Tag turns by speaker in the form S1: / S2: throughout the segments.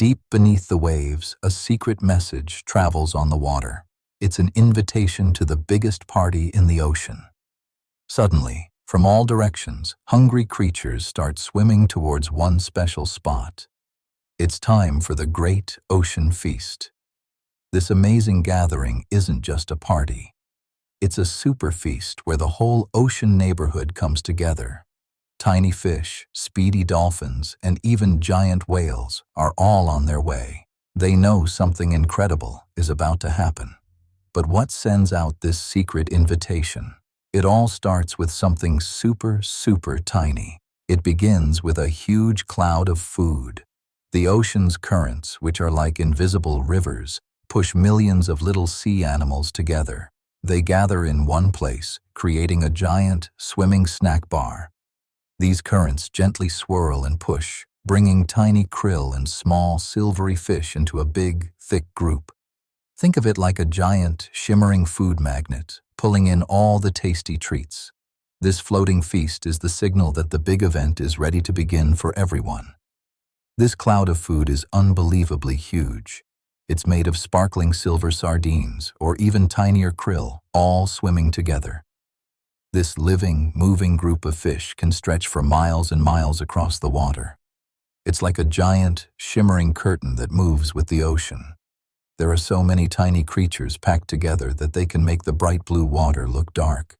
S1: Deep beneath the waves, a secret message travels on the water. It's an invitation to the biggest party in the ocean. Suddenly, from all directions, hungry creatures start swimming towards one special spot. It's time for the Great Ocean Feast. This amazing gathering isn't just a party. It's a super feast where the whole ocean neighborhood comes together. Tiny fish, speedy dolphins, and even giant whales are all on their way. They know something incredible is about to happen. But what sends out this secret invitation? It all starts with something super tiny. It begins with a huge cloud of food. The ocean's currents, which are like invisible rivers, push millions of little sea animals together. They gather in one place, creating a giant, swimming snack bar. These currents gently swirl and push, bringing tiny krill and small, silvery fish into a big, thick group. Think of it like a giant, shimmering food magnet, pulling in all the tasty treats. This floating feast is the signal that the big event is ready to begin for everyone. This cloud of food is unbelievably huge. It's made of sparkling silver sardines, or even tinier krill, all swimming together. This living, moving group of fish can stretch for miles and miles across the water. It's like a giant, shimmering curtain that moves with the ocean. There are so many tiny creatures packed together that they can make the bright blue water look dark.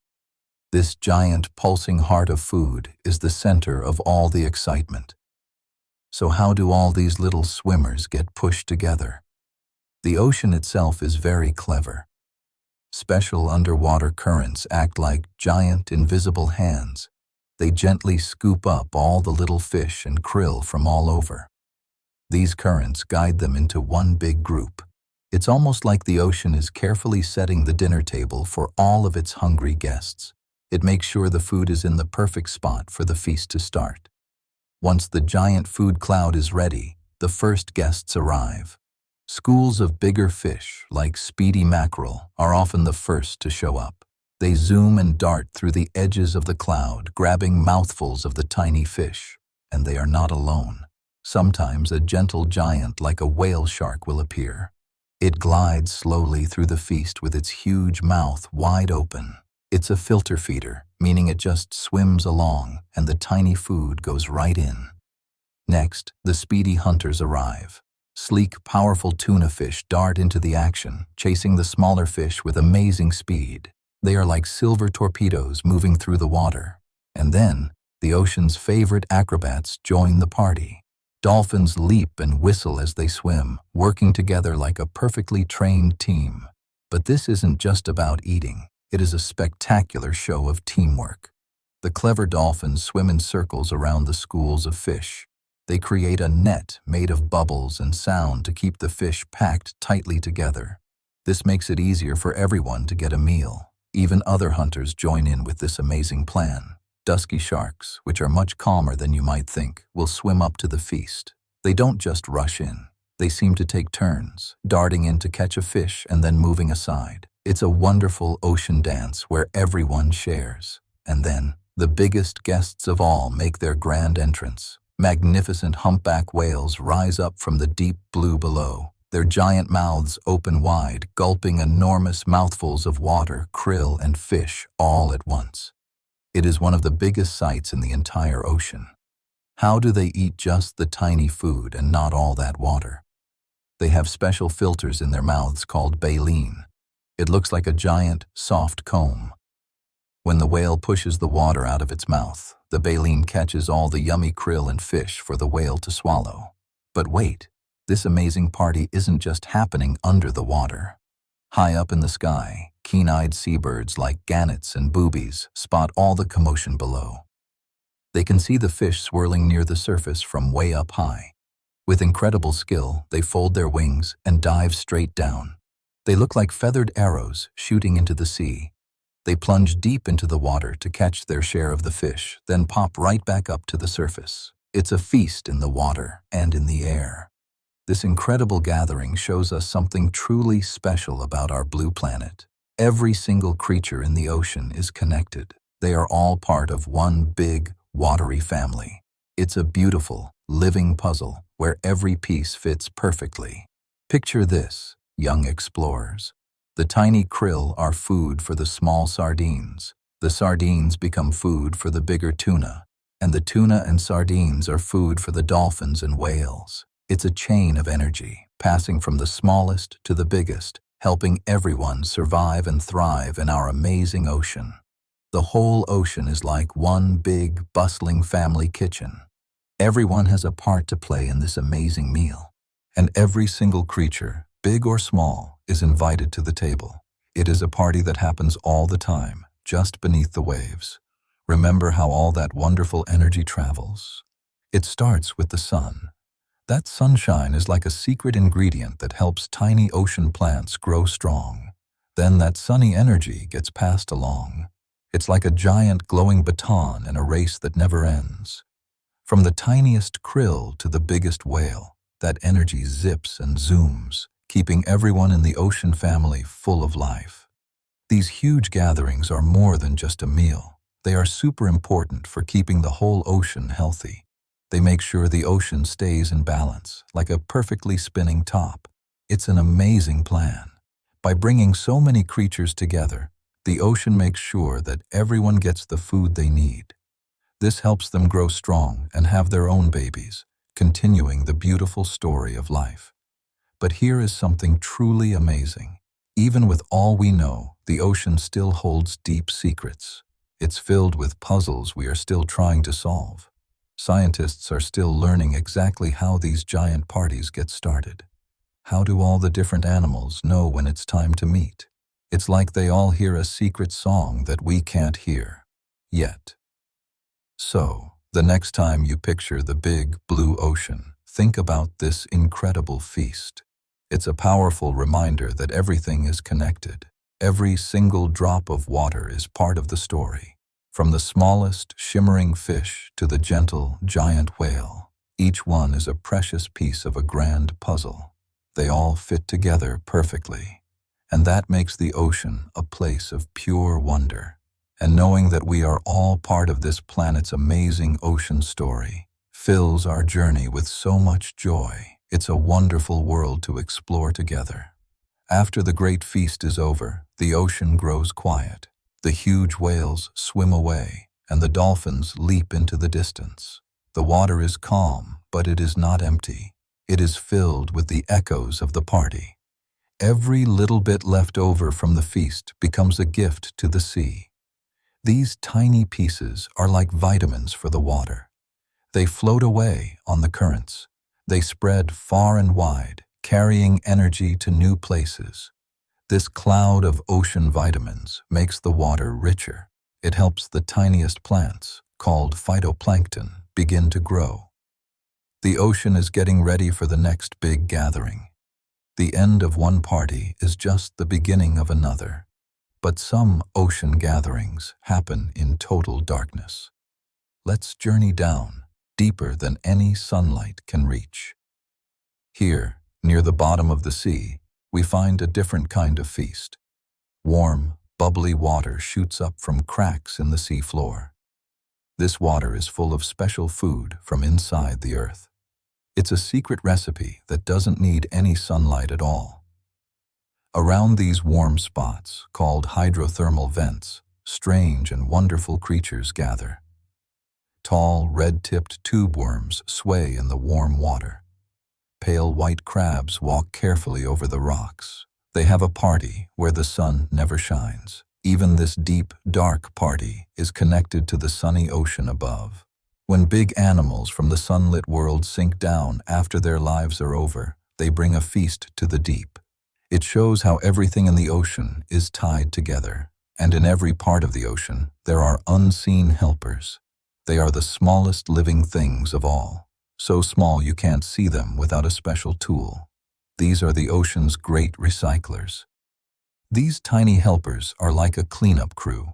S1: This giant, pulsing heart of food is the center of all the excitement. So how do all these little swimmers get pushed together? The ocean itself is very clever. Special underwater currents act like giant, invisible hands. They gently scoop up all the little fish and krill from all over. These currents guide them into one big group. It's almost like the ocean is carefully setting the dinner table for all of its hungry guests. It makes sure the food is in the perfect spot for the feast to start. Once the giant food cloud is ready, the first guests arrive. Schools of bigger fish, like speedy mackerel, are often the first to show up. They zoom and dart through the edges of the cloud, grabbing mouthfuls of the tiny fish. And they are not alone. Sometimes a gentle giant like a whale shark will appear. It glides slowly through the feast with its huge mouth wide open. It's a filter feeder, meaning it just swims along and the tiny food goes right in. Next, the speedy hunters arrive. Sleek, powerful tuna fish dart into the action, chasing the smaller fish with amazing speed. They are like silver torpedoes moving through the water. And then, the ocean's favorite acrobats join the party. Dolphins leap and whistle as they swim, working together like a perfectly trained team. But this isn't just about eating. It is a spectacular show of teamwork. The clever dolphins swim in circles around the schools of fish. They create a net made of bubbles and sound to keep the fish packed tightly together. This makes it easier for everyone to get a meal. Even other hunters join in with this amazing plan. Dusky sharks, which are much calmer than you might think, will swim up to the feast. They don't just rush in. They seem to take turns, darting in to catch a fish and then moving aside. It's a wonderful ocean dance where everyone shares. And then, the biggest guests of all make their grand entrance. Magnificent humpback whales rise up from the deep blue below. Their giant mouths open wide, gulping enormous mouthfuls of water, krill, and fish all at once. It is one of the biggest sights in the entire ocean. How do they eat just the tiny food and not all that water? They have special filters in their mouths called baleen. It looks like a giant, soft comb. When the whale pushes the water out of its mouth, the baleen catches all the yummy krill and fish for the whale to swallow. But wait, this amazing party isn't just happening under the water. High up in the sky, keen-eyed seabirds like gannets and boobies spot all the commotion below. They can see the fish swirling near the surface from way up high. With incredible skill, they fold their wings and dive straight down. They look like feathered arrows shooting into the sea. They plunge deep into the water to catch their share of the fish, then pop right back up to the surface. It's a feast in the water and in the air. This incredible gathering shows us something truly special about our blue planet. Every single creature in the ocean is connected. They are all part of one big, watery family. It's a beautiful, living puzzle where every piece fits perfectly. Picture this, young explorers. The tiny krill are food for the small sardines. The sardines become food for the bigger tuna, and the tuna and sardines are food for the dolphins and whales. It's a chain of energy, passing from the smallest to the biggest, helping everyone survive and thrive in our amazing ocean. The whole ocean is like one big, bustling family kitchen. Everyone has a part to play in this amazing meal, and every single creature, big or small, is invited to the table. It is a party that happens all the time, just beneath the waves. Remember how all that wonderful energy travels? It starts with the sun. That sunshine is like a secret ingredient that helps tiny ocean plants grow strong. Then that sunny energy gets passed along. It's like a giant glowing baton in a race that never ends. From the tiniest krill to the biggest whale, that energy zips and zooms, keeping everyone in the ocean family full of life. These huge gatherings are more than just a meal. They are super important for keeping the whole ocean healthy. They make sure the ocean stays in balance, like a perfectly spinning top. It's an amazing plan. By bringing so many creatures together, the ocean makes sure that everyone gets the food they need. This helps them grow strong and have their own babies, continuing the beautiful story of life. But here is something truly amazing. Even with all we know, the ocean still holds deep secrets. It's filled with puzzles we are still trying to solve. Scientists are still learning exactly how these giant parties get started. How do all the different animals know when it's time to meet? It's like they all hear a secret song that we can't hear yet. So, the next time you picture the big blue ocean, think about this incredible feast. It's a powerful reminder that everything is connected. Every single drop of water is part of the story. From the smallest, shimmering fish to the gentle, giant whale, each one is a precious piece of a grand puzzle. They all fit together perfectly. And that makes the ocean a place of pure wonder. And knowing that we are all part of this planet's amazing ocean story fills our journey with so much joy. It's a wonderful world to explore together. After the great feast is over, the ocean grows quiet. The huge whales swim away, and the dolphins leap into the distance. The water is calm, but it is not empty. It is filled with the echoes of the party. Every little bit left over from the feast becomes a gift to the sea. These tiny pieces are like vitamins for the water. They float away on the currents. They spread far and wide, carrying energy to new places. This cloud of ocean vitamins makes the water richer. It helps the tiniest plants, called phytoplankton, begin to grow. The ocean is getting ready for the next big gathering. The end of one party is just the beginning of another. But some ocean gatherings happen in total darkness. Let's journey down, deeper than any sunlight can reach. Here, near the bottom of the sea, we find a different kind of feast. Warm, bubbly water shoots up from cracks in the sea floor. This water is full of special food from inside the earth. It's a secret recipe that doesn't need any sunlight at all. Around these warm spots, called hydrothermal vents, strange and wonderful creatures gather. Tall, red-tipped tube worms sway in the warm water. Pale white crabs walk carefully over the rocks. They have a party where the sun never shines. Even this deep, dark party is connected to the sunny ocean above. When big animals from the sunlit world sink down after their lives are over, they bring a feast to the deep. It shows how everything in the ocean is tied together. And in every part of the ocean, there are unseen helpers. They are the smallest living things of all. So small you can't see them without a special tool. These are the ocean's great recyclers. These tiny helpers are like a cleanup crew.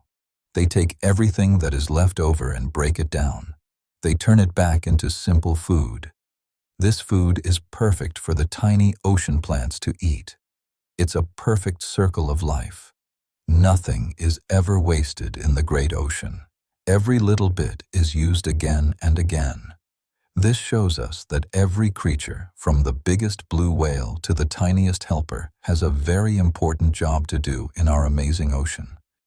S1: They take everything that is left over and break it down. They turn it back into simple food. This food is perfect for the tiny ocean plants to eat. It's a perfect circle of life. Nothing is ever wasted in the great ocean. Every little bit is used again and again. This shows us that every creature, from the biggest blue whale to the tiniest helper, has a very important job to do in our amazing ocean.